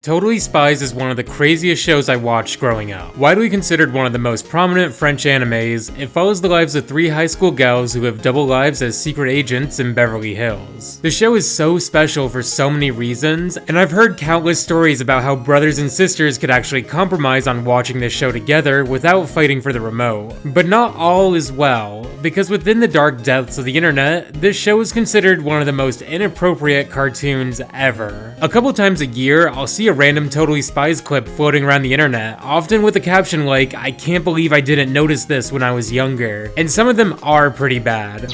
Totally Spies is one of the craziest shows I watched growing up. Widely considered one of the most prominent French animes, it follows the lives of three high school gals who live double lives as secret agents in Beverly Hills. The show is so special for so many reasons, and I've heard countless stories about how brothers and sisters could actually compromise on watching this show together without fighting for the remote. But not all is well, because within the dark depths of the internet, this show is considered one of the most inappropriate cartoons ever. A couple times a year, I'll see a random Totally Spies clip floating around the internet, often with a caption like, "I can't believe I didn't notice this when I was younger." And some of them are pretty bad.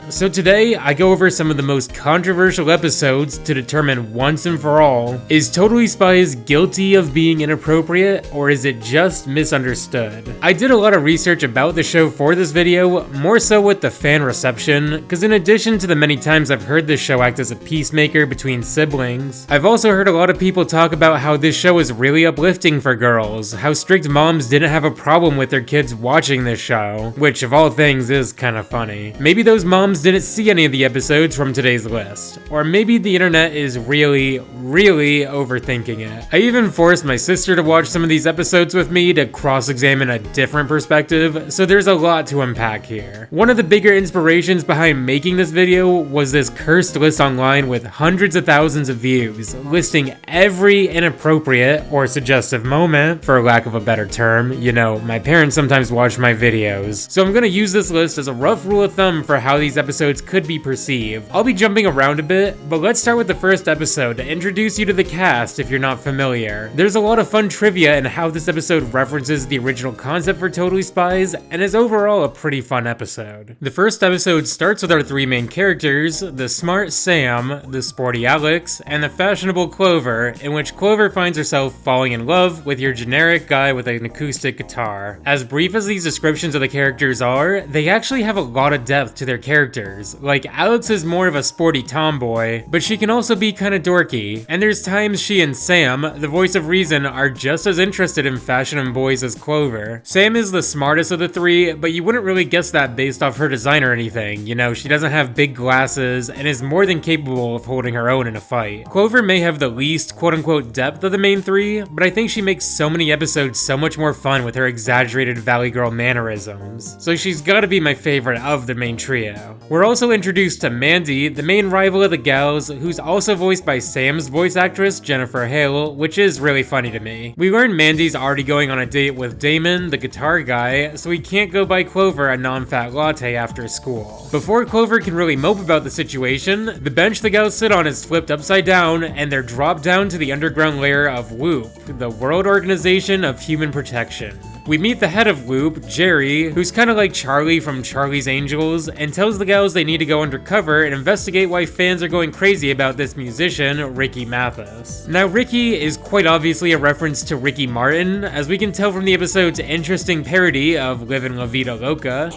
So today, I go over some of the most controversial episodes to determine once and for all, is Totally Spies guilty of being inappropriate, or is it just misunderstood? I did a lot of research about the show for this video, more so with the fan reception, because in addition to the many times I've heard this show act as a peacemaker between siblings, I've also heard a lot of people talk about how this show is really uplifting for girls, how strict moms didn't have a problem with their kids watching this show, which of all things is kind of funny. Maybe those moms didn't see any of the episodes from today's list, or maybe the internet is really overthinking it. I even forced my sister to watch some of these episodes with me to cross-examine a different perspective, so there's a lot to unpack here. One of the bigger inspirations behind making this video was this cursed list online with hundreds of thousands of views, listing every inappropriate or suggestive moment, for lack of a better term. You know, my parents sometimes watch my videos, so I'm gonna use this list as a rough rule of thumb for how these episodes could be perceived. I'll be jumping around a bit, but let's start with the first episode to introduce you to the cast if you're not familiar. There's a lot of fun trivia in how this episode references the original concept for Totally Spies, and is overall a pretty fun episode. The first episode starts with our three main characters, the smart Sam, the sporty Alex, and the fashionable Clover, in which Clover finds herself falling in love with your generic guy with an acoustic guitar. As brief as these descriptions of the characters are, they actually have a lot of depth to their characters. Like, Alex is more of a sporty tomboy, but she can also be kinda dorky, and there's times she and Sam, the voice of reason, are just as interested in fashion and boys as Clover. Sam is the smartest of the three, but you wouldn't really guess that based off her design or anything. You know, she doesn't have big glasses, and is more than capable of holding her own in a fight. Clover may have the least quote-unquote depth of the main three, but I think she makes so many episodes so much more fun with her exaggerated Valley Girl mannerisms. So she's gotta be my favorite of the main trio. We're also introduced to Mandy, the main rival of the gals, who's also voiced by Sam's voice actress, Jennifer Hale, which is really funny to me. We learn Mandy's already going on a date with Damon, the guitar guy, so he can't go buy Clover a non-fat latte after school. Before Clover can really mope about the situation, the bench the gals sit on is flipped upside down, and they're dropped down to the underground lair of WHOOP, the World Organization of Human Protection. We meet the head of WHOOP, Jerry, who's kinda like Charlie from Charlie's Angels, and tells the gals they need to go undercover and investigate why fans are going crazy about this musician, Ricky Mathis. Now, Ricky is quite obviously a reference to Ricky Martin, as we can tell from the episode's interesting parody of Livin' La Vida Loca.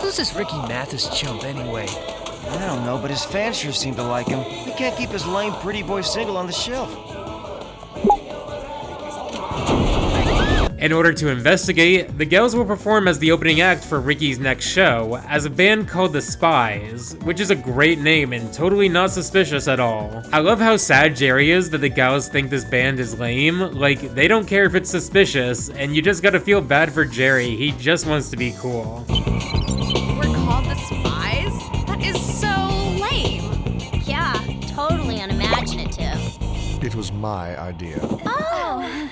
Who's this Ricky Mathis chump anyway? I don't know, but his fans sure seem to like him. He can't keep his lame pretty boy single on the shelf. In order to investigate, the gals will perform as the opening act for Ricky's next show, as a band called The Spies, which is a great name and totally not suspicious at all. I love how sad Jerry is that the gals think this band is lame. Like, they don't care if it's suspicious, and you just gotta feel bad for Jerry, he just wants to be cool. We're called The Spies? That is so lame. Yeah, totally unimaginative. It was my idea. Oh!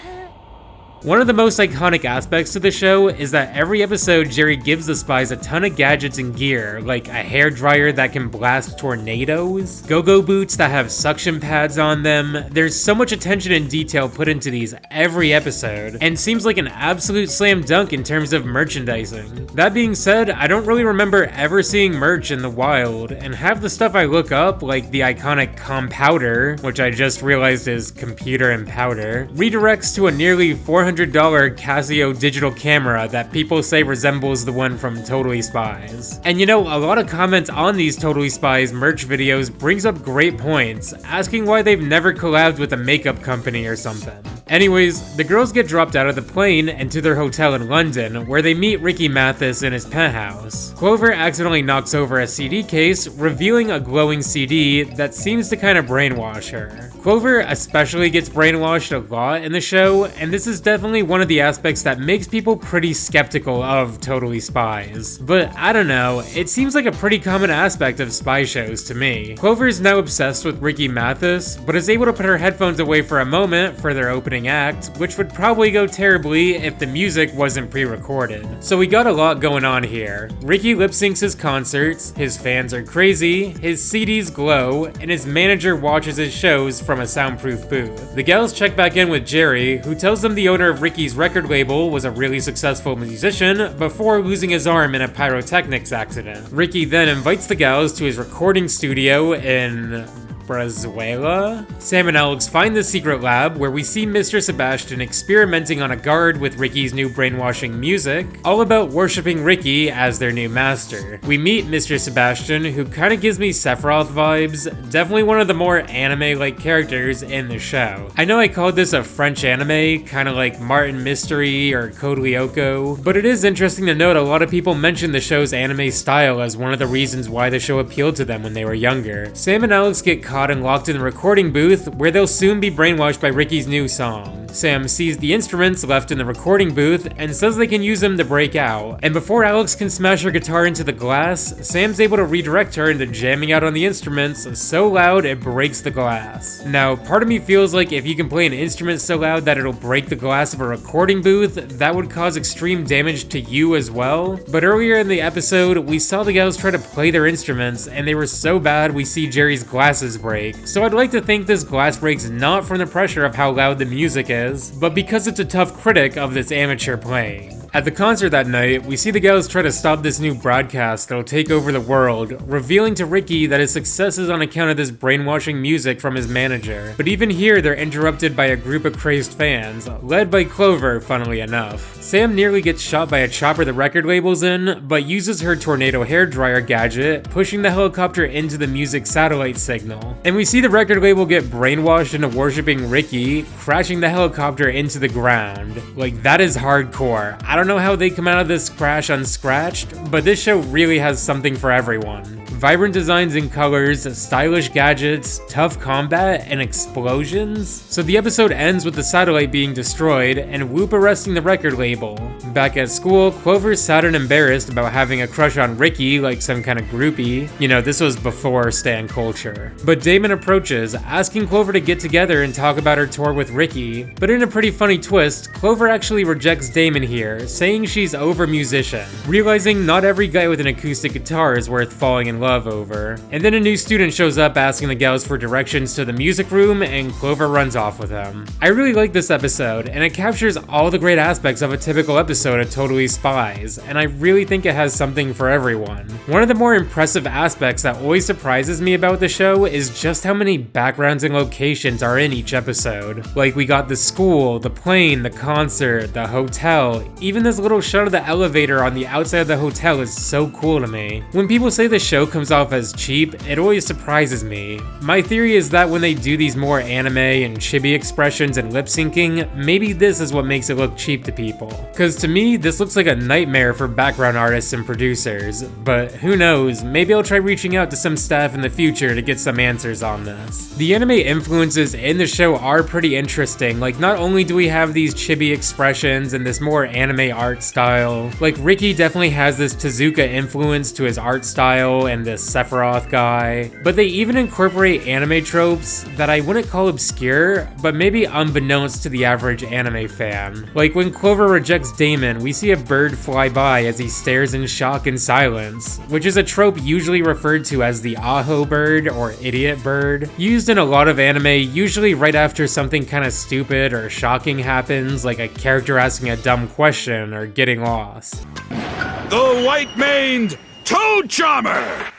One of the most iconic aspects to the show is that every episode Jerry gives the spies a ton of gadgets and gear, like a hairdryer that can blast tornadoes, go-go boots that have suction pads on them. There's so much attention and detail put into these every episode, and seems like an absolute slam dunk in terms of merchandising. That being said, I don't really remember ever seeing merch in the wild, and half the stuff I look up, like the iconic Compowder, which I just realized is computer and powder, redirects to a nearly $400 Casio digital camera that people say resembles the one from Totally Spies. And you know, a lot of comments on these Totally Spies merch videos brings up great points, asking why they've never collabed with a makeup company or something. Anyways, the girls get dropped out of the plane and to their hotel in London, where they meet Ricky Mathis in his penthouse. Clover accidentally knocks over a CD case, revealing a glowing CD that seems to kind of brainwash her. Clover especially gets brainwashed a lot in the show, and this is definitely one of the aspects that makes people pretty skeptical of Totally Spies. But I don't know, it seems like a pretty common aspect of spy shows to me. Clover is now obsessed with Ricky Mathis, but is able to put her headphones away for a moment for their opening act, which would probably go terribly if the music wasn't pre-recorded. So we got a lot going on here. Ricky lip-syncs his concerts, his fans are crazy, his CDs glow, and his manager watches his shows from a soundproof booth. The gals check back in with Jerry, who tells them the owner of Ricky's record label was a really successful musician before losing his arm in a pyrotechnics accident. Ricky then invites the gals to his recording studio in Brazuela? Sam and Alex find the secret lab where we see Mr. Sebastian experimenting on a guard with Ricky's new brainwashing music, all about worshipping Ricky as their new master. We meet Mr. Sebastian, who kinda gives me Sephiroth vibes, definitely one of the more anime-like characters in the show. I know I called this a French anime, kinda like Martin Mystery or Code Lyoko, but it is interesting to note a lot of people mention the show's anime style as one of the reasons why the show appealed to them when they were younger. Sam and Alex get caught and locked in the recording booth, where they'll soon be brainwashed by Ricky's new song. Sam sees the instruments left in the recording booth and says they can use them to break out. And before Alex can smash her guitar into the glass, Sam's able to redirect her into jamming out on the instruments so loud it breaks the glass. Now, part of me feels like if you can play an instrument so loud that it'll break the glass of a recording booth, that would cause extreme damage to you as well. But earlier in the episode, we saw the gals try to play their instruments and they were so bad we see Jerry's glasses break. So I'd like to think this glass breaks not from the pressure of how loud the music is, but because it's a tough critic of this amateur playing. At the concert that night, we see the gals try to stop this new broadcast that'll take over the world, revealing to Ricky that his success is on account of this brainwashing music from his manager. But even here, they're interrupted by a group of crazed fans, led by Clover, funnily enough. Sam nearly gets shot by a chopper the record label's in, but uses her tornado hairdryer gadget, pushing the helicopter into the music satellite signal. And we see the record label get brainwashed into worshipping Ricky, crashing the helicopter into the ground. Like, that is hardcore. I don't know how they come out of this crash unscratched, but this show really has something for everyone. Vibrant designs and colors, stylish gadgets, tough combat, and explosions. So the episode ends with the satellite being destroyed and Whoop arresting the record label. Back at school, Clover's sad and embarrassed about having a crush on Ricky like some kind of groupie. You know, this was before stan culture. But Damon approaches, asking Clover to get together and talk about her tour with Ricky. But in a pretty funny twist, Clover actually rejects Damon here, saying she's over musician, realizing not every guy with an acoustic guitar is worth falling in love over. And then a new student shows up asking the gals for directions to the music room, and Clover runs off with him. I really like this episode, and it captures all the great aspects of a typical episode of Totally Spies, and I really think it has something for everyone. One of the more impressive aspects that always surprises me about the show is just how many backgrounds and locations are in each episode. Like, we got the school, the plane, the concert, the hotel, even this little shot of the elevator on the outside of the hotel is so cool to me. When people say the show comes off as cheap, it always surprises me. My theory is that when they do these more anime and chibi expressions and lip syncing, maybe this is what makes it look cheap to people. Cause to me, this looks like a nightmare for background artists and producers, but who knows, maybe I'll try reaching out to some staff in the future to get some answers on this. The anime influences in the show are pretty interesting, like not only do we have these chibi expressions and this more anime art style, like Ricky definitely has this Tezuka influence to his art style and this Sephiroth guy, but they even incorporate anime tropes that I wouldn't call obscure, but maybe unbeknownst to the average anime fan. Like when Clover rejects Damon, we see a bird fly by as he stares in shock and silence, which is a trope usually referred to as the aho bird or idiot bird, used in a lot of anime, usually right after something kind of stupid or shocking happens, like a character asking a dumb question or getting lost. The white-maned Toad Charmer!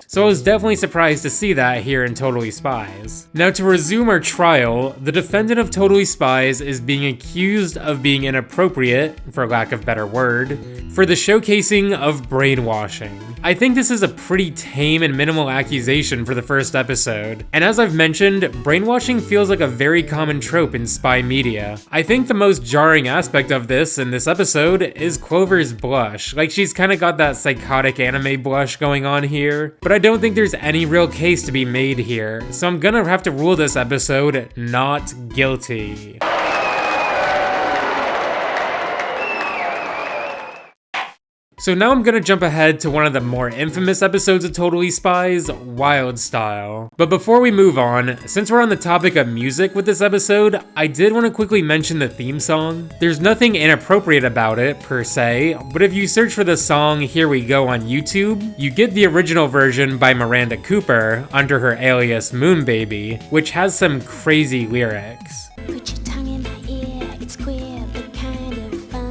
So I was definitely surprised to see that here in Totally Spies. Now to resume our trial, the defendant of Totally Spies is being accused of being inappropriate, for lack of a better word, for the showcasing of brainwashing. I think this is a pretty tame and minimal accusation for the first episode. And as I've mentioned, brainwashing feels like a very common trope in spy media. I think the most jarring aspect of this in this episode is Clover's blush. Like, she's kind of got that psychotic anime blush going on here, but I don't think there's any real case to be made here, so I'm gonna have to rule this episode not guilty. So now I'm gonna jump ahead to one of the more infamous episodes of Totally Spies, Wild Style. But before we move on, since we're on the topic of music with this episode, I did want to quickly mention the theme song. There's nothing inappropriate about it, per se, but if you search for the song Here We Go on YouTube, you get the original version by Miranda Cooper under her alias Moonbaby, which has some crazy lyrics. Put your tongue in my ear, it's queer, but kind of fun.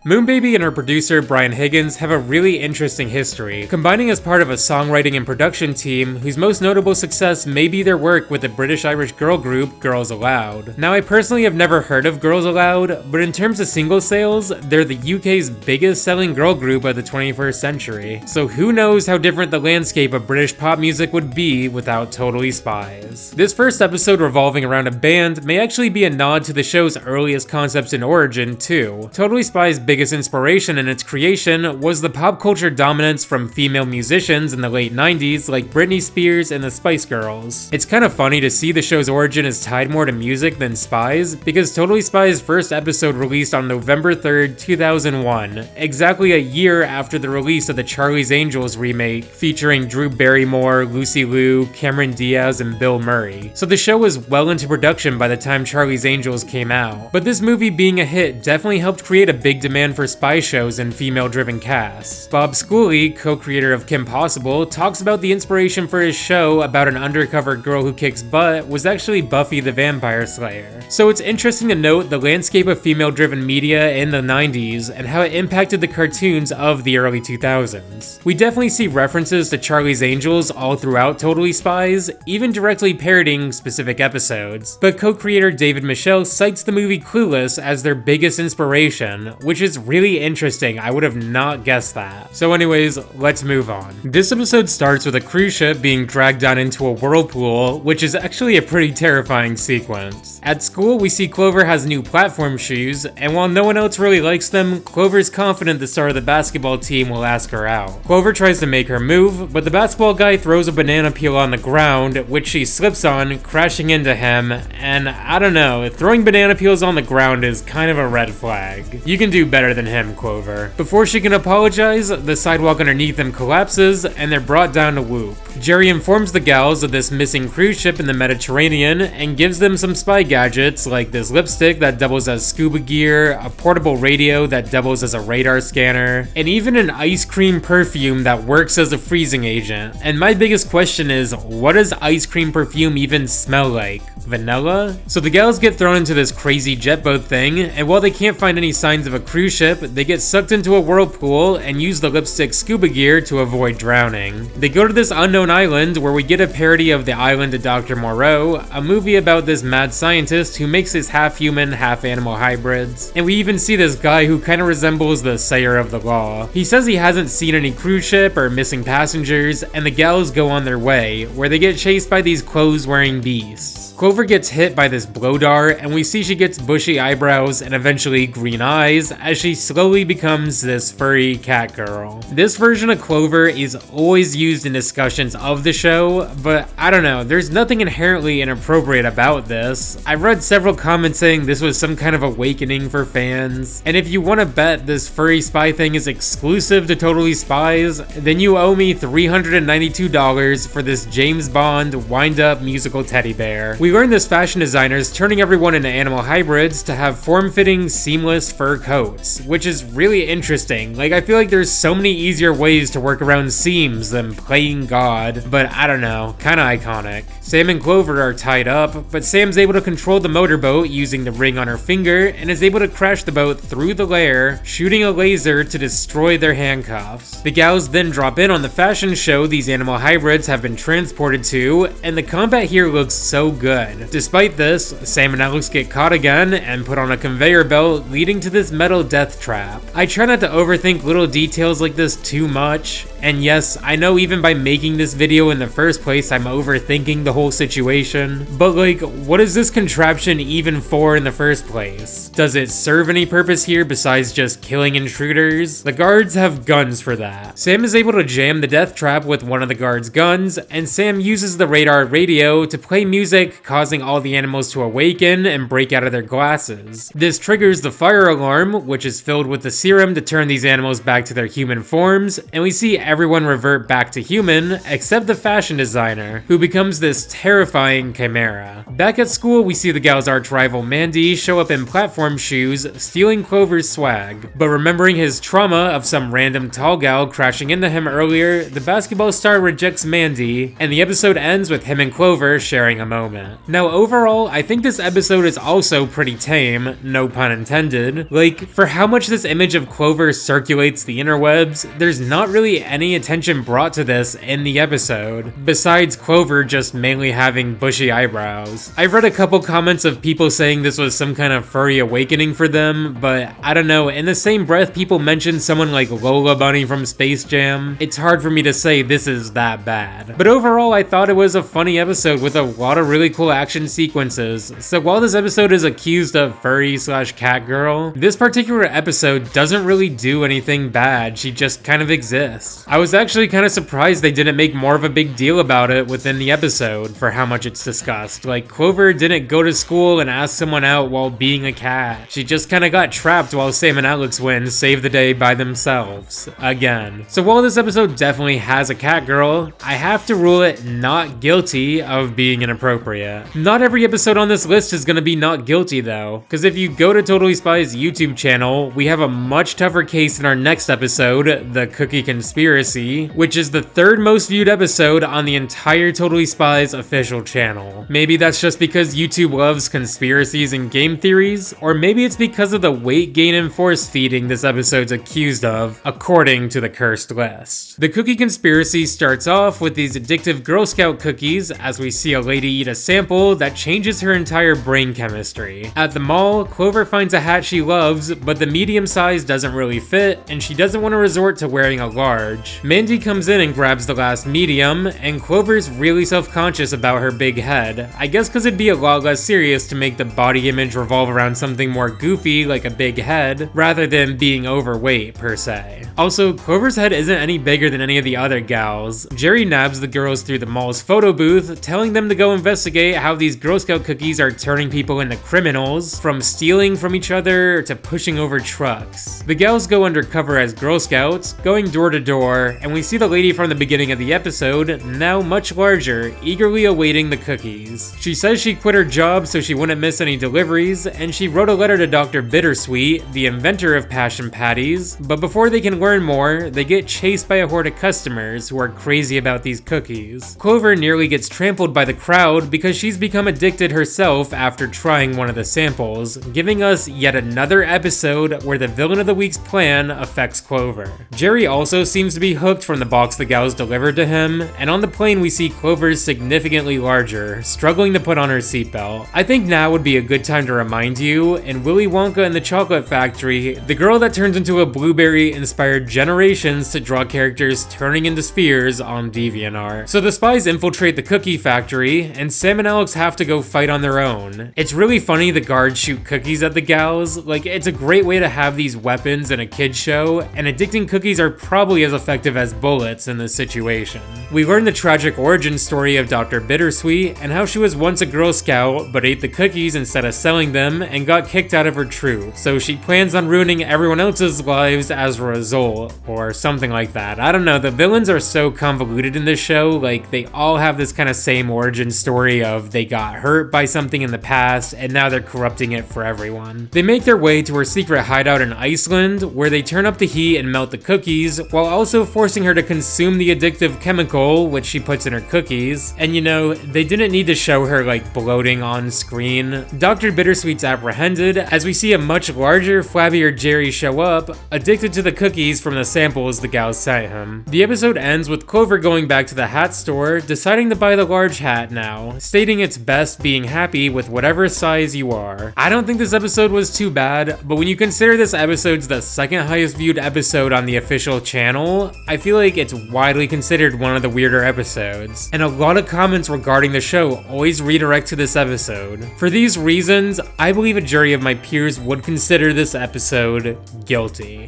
Moonbaby and her producer Brian Higgins have a really interesting history, combining as part of a songwriting and production team whose most notable success may be their work with the British-Irish girl group Girls Aloud. Now, I personally have never heard of Girls Aloud, but in terms of single sales, they're the UK's biggest selling girl group of the 21st century, so who knows how different the landscape of British pop music would be without Totally Spies. This first episode revolving around a band may actually be a nod to the show's earliest concepts and origin, too. Totally Spies' biggest inspiration in its creation was the pop culture dominance from female musicians in the late 90s like Britney Spears and the Spice Girls. It's kind of funny to see the show's origin is tied more to music than spies, because Totally Spies' first episode released on November 3rd, 2001, exactly a year after the release of the Charlie's Angels remake featuring Drew Barrymore, Lucy Liu, Cameron Diaz, and Bill Murray. So the show was well into production by the time Charlie's Angels came out. But this movie being a hit definitely helped create a big demand for spy shows and female-driven casts. Bob Schooley, co-creator of Kim Possible, talks about the inspiration for his show about an undercover girl who kicks butt was actually Buffy the Vampire Slayer. So it's interesting to note the landscape of female-driven media in the 90s and how it impacted the cartoons of the early 2000s. We definitely see references to Charlie's Angels all throughout Totally Spies, even directly parodying specific episodes. But co-creator David Michelle cites the movie Clueless as their biggest inspiration, which is really interesting. I would have not guessed that. So anyways, let's move on. This episode starts with a cruise ship being dragged down into a whirlpool, which is actually a pretty terrifying sequence. At school, we see Clover has new platform shoes, and while no one else really likes them, Clover's confident the star of the basketball team will ask her out. Clover tries to make her move, but the basketball guy throws a banana peel on the ground, which she slips on, crashing into him, and I don't know, throwing banana peels on the ground is kind of a red flag. You can do better than him, Clover. Before she can apologize, the sidewalk underneath them collapses, and they're brought down to Whoop. Jerry informs the gals of this missing cruise ship in the Mediterranean, and gives them some spy gadgets like this lipstick that doubles as scuba gear, a portable radio that doubles as a radar scanner, and even an ice cream perfume that works as a freezing agent. And my biggest question is, what does ice cream perfume even smell like? Vanilla? So the gals get thrown into this crazy jet boat thing, and while they can't find any signs of a cruise ship, they get sucked into a whirlpool and use the lipstick scuba gear to avoid drowning. They go to this unknown island where we get a parody of The Island of Dr. Moreau, a movie about this mad scientist who makes his half-human, half-animal hybrids. And we even see this guy who kind of resembles the Sayer of the Law. He says he hasn't seen any cruise ship or missing passengers, and the gals go on their way, where they get chased by these clothes-wearing beasts. Clover gets hit by this blow dart, and we see she gets bushy eyebrows and eventually green eyes as she slowly becomes this furry cat girl. This version of Clover is always used in discussions of the show, but I don't know, there's nothing inherently inappropriate about this. I've read several comments saying this was some kind of awakening for fans, and if you want to bet this furry spy thing is exclusive to Totally Spies, then you owe me $392 for this James Bond wind-up musical teddy bear. We learned this fashion designers turning everyone into animal hybrids to have form-fitting, seamless fur coats, which is really interesting. Like, I feel like there's so many easier ways to work around seams than playing God, but I don't know, kinda iconic. Sam and Clover are tied up, but Sam's able to control the motorboat using the ring on her finger and is able to crash the boat through the lair, shooting a laser to destroy their handcuffs. The gals then drop in on the fashion show these animal hybrids have been transported to, and the combat here looks so good. Despite this, Sam and Alex get caught again and put on a conveyor belt leading to this metal death death trap. I try not to overthink little details like this too much, and yes, I know even by making this video in the first place, I'm overthinking the whole situation, but like, what is this contraption even for in the first place? Does it serve any purpose here besides just killing intruders? The guards have guns for that. Sam is able to jam the death trap with one of the guards' guns, and Sam uses the radar radio to play music, causing all the animals to awaken and break out of their glasses. This triggers the fire alarm, which is filled with the serum to turn these animals back to their human forms, and we see everyone revert back to human, except the fashion designer, who becomes this terrifying chimera. Back at school, we see the gal's arch rival Mandy show up in platform shoes, stealing Clover's swag, but remembering his trauma of some random tall gal crashing into him earlier, the basketball star rejects Mandy, and the episode ends with him and Clover sharing a moment. Now overall, I think this episode is also pretty tame, no pun intended. Like, for how much this image of Clover circulates the interwebs, there's not really any attention brought to this in the episode, besides Clover just mainly having bushy eyebrows. I've read a couple comments of people saying this was some kind of furry awakening for them, but I don't know, in the same breath people mention someone like Lola Bunny from Space Jam, it's hard for me to say this is that bad. But overall, I thought it was a funny episode with a lot of really cool action sequences, so while this episode is accused of furry/cat girl, this particular episode doesn't really do anything bad, she just kind of exists. I was actually kind of surprised they didn't make more of a big deal about it within the episode for how much it's discussed. Like, Clover didn't go to school and ask someone out while being a cat. She just kind of got trapped while Sam and Alex Wynn saved the day by themselves. Again. So while this episode definitely has a cat girl, I have to rule it not guilty of being inappropriate. Not every episode on this list is gonna be not guilty though, because if you go to Totally Spies YouTube channel, we have a much tougher case in our next episode, The Cookie Conspiracy, which is the third most viewed episode on the entire Totally Spies official channel. Maybe that's just because YouTube loves conspiracies and game theories, or maybe it's because of the weight gain and force feeding this episode's accused of, according to the cursed list. The Cookie Conspiracy starts off with these addictive Girl Scout cookies as we see a lady eat a sample that changes her entire brain chemistry. At the mall, Clover finds a hat she loves, but the medium size doesn't really fit, and she doesn't want to resort to wearing a large. Mandy comes in and grabs the last medium, and Clover's really self-conscious about her big head. I guess because it'd be a lot less serious to make the body image revolve around something more goofy like a big head, rather than being overweight per se. Also, Clover's head isn't any bigger than any of the other gals. Jerry nabs the girls through the mall's photo booth, telling them to go investigate how these Girl Scout cookies are turning people into criminals, from stealing from each other to pushing over trucks. The gals go undercover as Girl Scouts, going door to door, and we see the lady from the beginning of the episode, now much larger, eagerly awaiting the cookies. She says she quit her job so she wouldn't miss any deliveries, and she wrote a letter to Dr. Bittersweet, the inventor of Passion Patties, but before they can learn more, they get chased by a horde of customers who are crazy about these cookies. Clover nearly gets trampled by the crowd because she's become addicted herself after trying one of the samples, giving us yet another episode where the villain of the week's plan affects Clover. Jerry also seems to be hooked from the box the gals delivered to him, and on the plane we see Clover's significantly larger, struggling to put on her seatbelt. I think now would be a good time to remind you, in Willy Wonka and the Chocolate Factory, the girl that turns into a blueberry inspired generations to draw characters turning into spheres on DeviantArt. So the spies infiltrate the cookie factory, and Sam and Alex have to go fight on their own. It's really funny the guards shoot cookies at the gals, like it's a great way to have these weapons in a kid's show, and addicting cookies are probably as effective as bullets in this situation. We learn the tragic origin story of Dr. Bittersweet, and how she was once a Girl Scout, but ate the cookies instead of selling them, and got kicked out of her troop, so she plans on ruining everyone else's lives as a result, or something like that. I don't know, the villains are so convoluted in this show, like they all have this kind of same origin story of they got hurt by something in the past, and now they're corrupting it for everyone. They make their way to her secret hideout in Iceland, where they turn up the heat and melt the cookies, while also forcing her to consume the addictive chemical, which she puts in her cookies, and you know, they didn't need to show her like bloating on screen. Dr. Bittersweet's apprehended, as we see a much larger, flabbier Jerry show up, addicted to the cookies from the samples the gals sent him. The episode ends with Clover going back to the hat store, deciding to buy the large hat now, stating it's best being happy with whatever size you are. I don't think this episode was too bad, but when you consider consider this episode's the second highest viewed episode on the official channel, I feel like it's widely considered one of the weirder episodes, and a lot of comments regarding the show always redirect to this episode. For these reasons, I believe a jury of my peers would consider this episode guilty.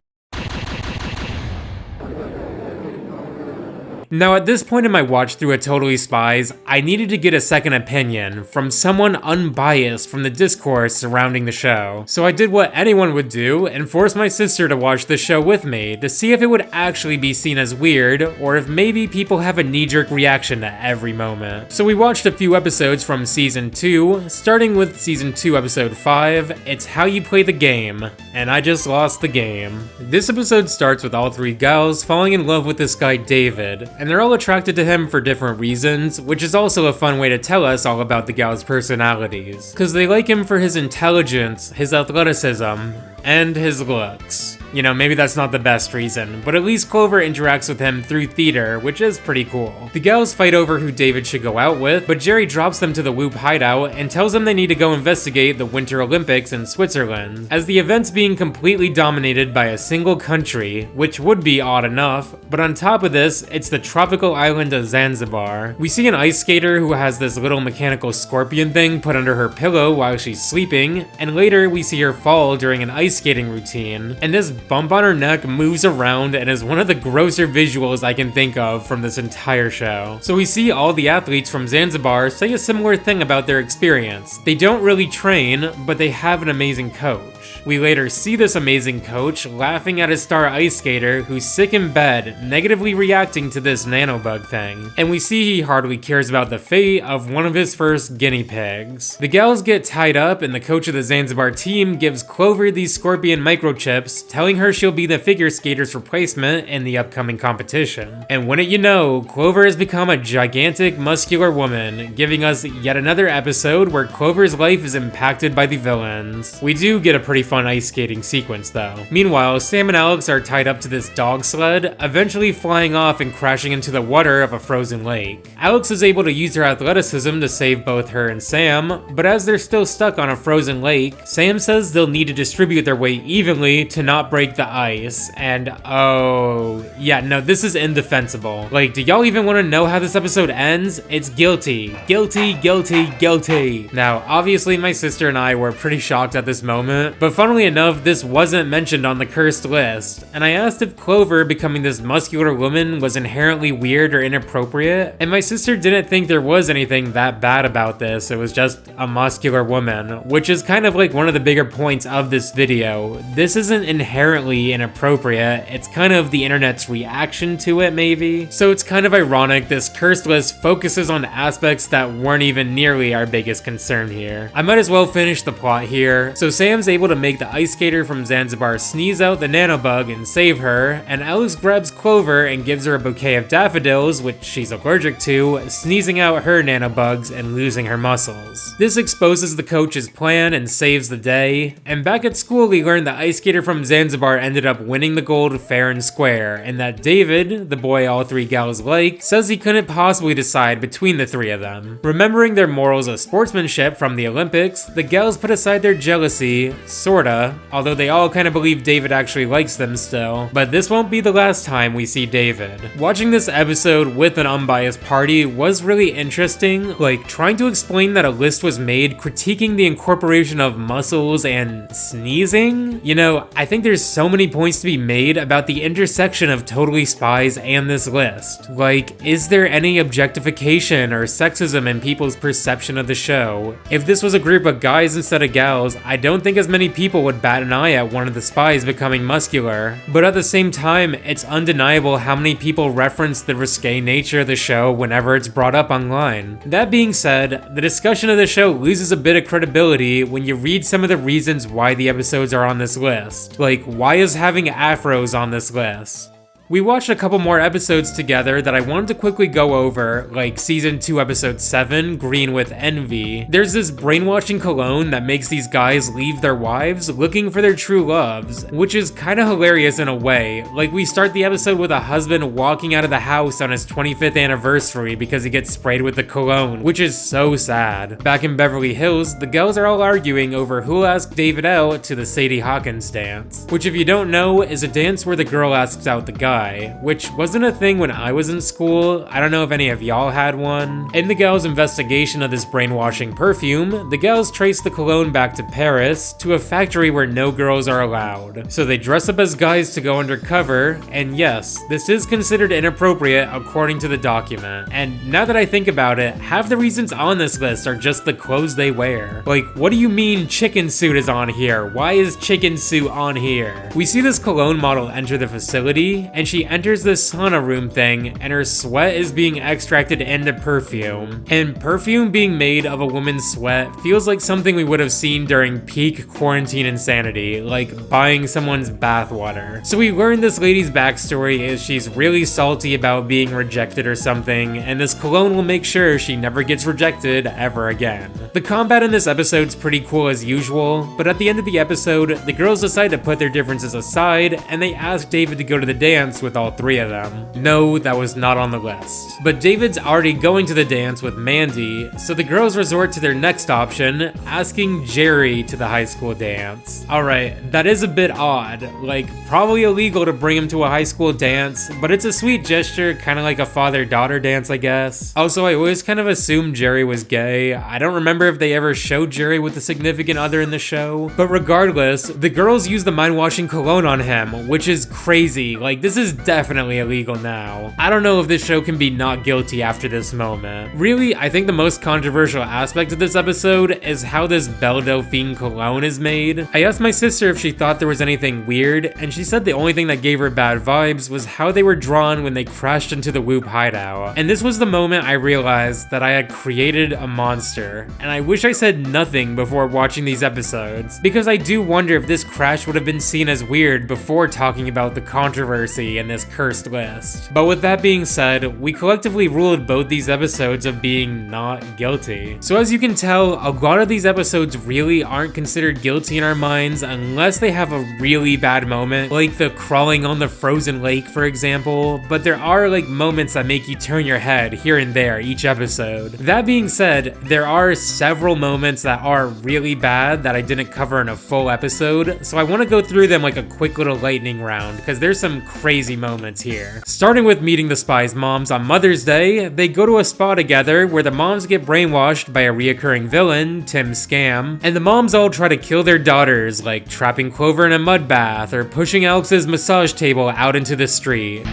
Now at this point in my watch through of Totally Spies, I needed to get a second opinion from someone unbiased from the discourse surrounding the show. So I did what anyone would do and forced my sister to watch the show with me to see if it would actually be seen as weird or if maybe people have a knee-jerk reaction to every moment. So we watched a few episodes from season 2, starting with season 2 episode 5, It's How You Play the Game, and I just lost the game. This episode starts with all three gals falling in love with this guy David, and they're all attracted to him for different reasons, which is also a fun way to tell us all about the gals' personalities. Because they like him for his intelligence, his athleticism, and his looks. You know, maybe that's not the best reason, but at least Clover interacts with him through theater, which is pretty cool. The gals fight over who David should go out with, but Jerry drops them to the Whoop hideout and tells them they need to go investigate the Winter Olympics in Switzerland, as the event's being completely dominated by a single country, which would be odd enough, but on top of this, it's the tropical island of Zanzibar. We see an ice skater who has this little mechanical scorpion thing put under her pillow while she's sleeping, and later we see her fall during an ice skating routine, and this bump on her neck moves around and is one of the grosser visuals I can think of from this entire show. So we see all the athletes from Zanzibar say a similar thing about their experience. They don't really train, but they have an amazing coach. We later see this amazing coach laughing at a star ice skater who's sick in bed, negatively reacting to this nanobug thing. And we see he hardly cares about the fate of one of his first guinea pigs. The gals get tied up and the coach of the Zanzibar team gives Clover these scorpion microchips, telling her she'll be the figure skater's replacement in the upcoming competition. And wouldn't you know, Clover has become a gigantic, muscular woman, giving us yet another episode where Clover's life is impacted by the villains. We do get a pretty fun ice skating sequence though. Meanwhile, Sam and Alex are tied up to this dog sled, eventually flying off and crashing into the water of a frozen lake. Alex is able to use her athleticism to save both her and Sam, but as they're still stuck on a frozen lake, Sam says they'll need to distribute their weight evenly to not break the ice, and oh, yeah, no, this is indefensible. Like, do y'all even want to know how this episode ends? It's guilty. Guilty, guilty, guilty. Now, obviously my sister and I were pretty shocked at this moment, but funnily enough, this wasn't mentioned on the cursed list, and I asked if Clover becoming this muscular woman was inherently weird or inappropriate, and my sister didn't think there was anything that bad about this. It was just a muscular woman, which is kind of like one of the bigger points of this video. This isn't inherently inappropriate, it's kind of the internet's reaction to it maybe. So it's kind of ironic this cursed list focuses on aspects that weren't even nearly our biggest concern here. I might as well finish the plot here. So Sam's able to make the ice skater from Zanzibar sneeze out the nanobug and save her, and Alex grabs Clover and gives her a bouquet of daffodils, which she's allergic to, sneezing out her nanobugs and losing her muscles. This exposes the coach's plan and saves the day, and back at school we learn the ice skater from Zanzibar ended up winning the gold fair and square, and that David, the boy all three gals like, says he couldn't possibly decide between the three of them. Remembering their morals of sportsmanship from the Olympics, the gals put aside their jealousy, sorta, although they all kind of believe David actually likes them still. But this won't be the last time we see David. Watching this episode with an unbiased party was really interesting, like trying to explain that a list was made critiquing the incorporation of muscles and sneezing. You know, I think there's so many points to be made about the intersection of Totally Spies and this list. Like, is there any objectification or sexism in people's perception of the show? If this was a group of guys instead of gals, I don't think as many people would bat an eye at one of the spies becoming muscular. But at the same time, it's undeniable how many people reference the risque nature of the show whenever it's brought up online. That being said, the discussion of the show loses a bit of credibility when you read some of the reasons why the episodes are on this list. Like, why is having afros on this list? We watched a couple more episodes together that I wanted to quickly go over, like season 2 episode 7, Green with Envy. There's this brainwashing cologne that makes these guys leave their wives looking for their true loves, which is kinda hilarious in a way. Like, we start the episode with a husband walking out of the house on his 25th anniversary because he gets sprayed with the cologne, which is so sad. Back in Beverly Hills, the girls are all arguing over who'll ask David out to the Sadie Hawkins dance, which if you don't know is a dance where the girl asks out the guy, which wasn't a thing when I was in school. I don't know if any of y'all had one. In the girls' investigation of this brainwashing perfume, the girls trace the cologne back to Paris, to a factory where no girls are allowed. So they dress up as guys to go undercover, and yes, this is considered inappropriate according to the document. And now that I think about it, half the reasons on this list are just the clothes they wear. Like, what do you mean chicken suit is on here? Why is chicken suit on here? We see this cologne model enter the facility, and she enters this sauna room thing, and her sweat is being extracted into perfume. And perfume being made of a woman's sweat feels like something we would have seen during peak quarantine insanity, like buying someone's bathwater. So we learn this lady's backstory is she's really salty about being rejected or something, and this cologne will make sure she never gets rejected ever again. The combat in this episode's pretty cool as usual, but at the end of the episode, the girls decide to put their differences aside, and they ask David to go to the dance with all 3 of them. No, that was not on the list. But David's already going to the dance with Mandy, so the girls resort to their next option, asking Jerry to the high school dance. Alright, that is a bit odd, like probably illegal to bring him to a high school dance, but it's a sweet gesture, kinda like a father-daughter dance, I guess. Also, I always kind of assumed Jerry was gay. I don't remember if they ever showed Jerry with a significant other in the show, but regardless, the girls use the mind-washing cologne on him, which is crazy. Like, this is definitely illegal now. I don't know if this show can be not guilty after this moment. Really, I think the most controversial aspect of this episode is how this Belle Delphine cologne is made. I asked my sister if she thought there was anything weird, and she said the only thing that gave her bad vibes was how they were drawn when they crashed into the Whoop hideout. And this was the moment I realized that I had created a monster, and I wish I said nothing before watching these episodes, because I do wonder if this crash would have been seen as weird before talking about the controversy in this cursed list. But with that being said, we collectively ruled both these episodes of being not guilty. So as you can tell, a lot of these episodes really aren't considered guilty in our minds unless they have a really bad moment, like the crawling on the frozen lake, for example, but there are like moments that make you turn your head here and there each episode. That being said, there are several moments that are really bad that I didn't cover in a full episode, so I want to go through them like a quick little lightning round, because there's some crazy moments here. Starting with meeting the spies' moms on Mother's Day, they go to a spa together where the moms get brainwashed by a reoccurring villain, Tim Scam, and the moms all try to kill their daughters, like trapping Clover in a mud bath or pushing Alex's massage table out into the street.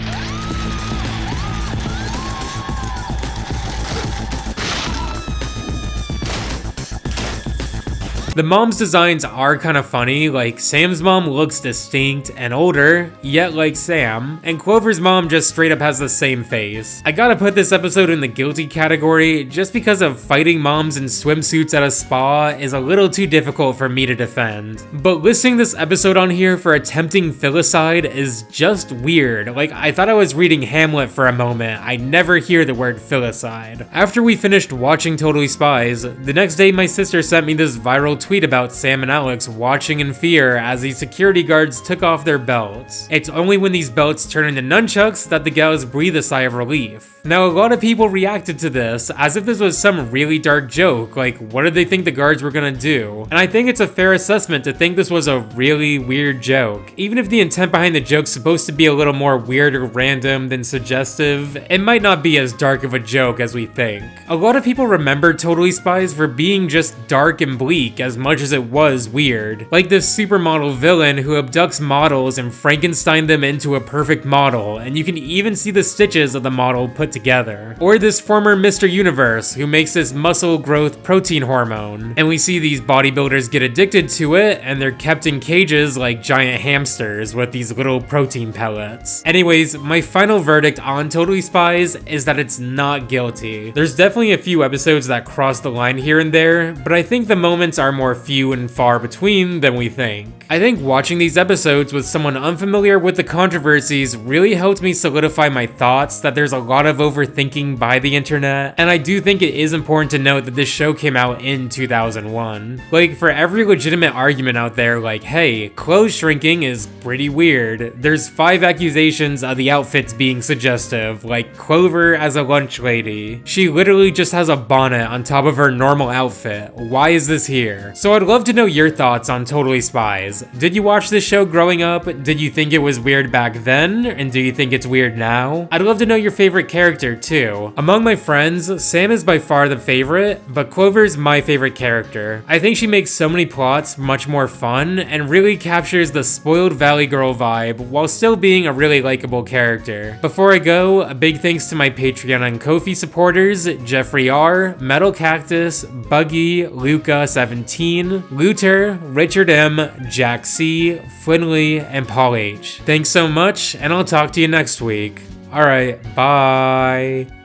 The mom's designs are kind of funny, like Sam's mom looks distinct and older, yet like Sam, and Clover's mom just straight up has the same face. I gotta put this episode in the guilty category just because of fighting moms in swimsuits at a spa is a little too difficult for me to defend. But listing this episode on here for attempting filicide is just weird. Like, I thought I was reading Hamlet for a moment. I never hear the word filicide. After we finished watching Totally Spies, the next day my sister sent me this viral tweet about Sam and Alex watching in fear as the security guards took off their belts. It's only when these belts turn into nunchucks that the gals breathe a sigh of relief. Now, a lot of people reacted to this as if this was some really dark joke, like what did they think the guards were gonna do? And I think it's a fair assessment to think this was a really weird joke. Even if the intent behind the joke's supposed to be a little more weird or random than suggestive, it might not be as dark of a joke as we think. A lot of people remember Totally Spies for being just dark and bleak as much as it was weird. Like this supermodel villain who abducts models and Frankenstein them into a perfect model, and you can even see the stitches of the model put together. Or this former Mr. Universe who makes this muscle growth protein hormone, and we see these bodybuilders get addicted to it and they're kept in cages like giant hamsters with these little protein pellets. Anyways, my final verdict on Totally Spies is that it's not guilty. There's definitely a few episodes that cross the line here and there, but I think the moments are more more few and far between than we think. I think watching these episodes with someone unfamiliar with the controversies really helped me solidify my thoughts that there's a lot of overthinking by the internet, and I do think it is important to note that this show came out in 2001. Like, for every legitimate argument out there like, hey, clothes shrinking is pretty weird, there's 5 accusations of the outfits being suggestive, like Clover as a lunch lady. She literally just has a bonnet on top of her normal outfit. Why is this here? So I'd love to know your thoughts on Totally Spies. Did you watch this show growing up? Did you think it was weird back then? And do you think it's weird now? I'd love to know your favorite character too. Among my friends, Sam is by far the favorite, but Clover's my favorite character. I think she makes so many plots much more fun and really captures the spoiled Valley Girl vibe while still being a really likable character. Before I go, a big thanks to my Patreon and Ko-fi supporters, Jeffrey R, Metal Cactus, Buggy, Luca17, Luther, Richard M, Jack C, Flinley, and Paul H. Thanks so much, and I'll talk to you next week. Alright, bye.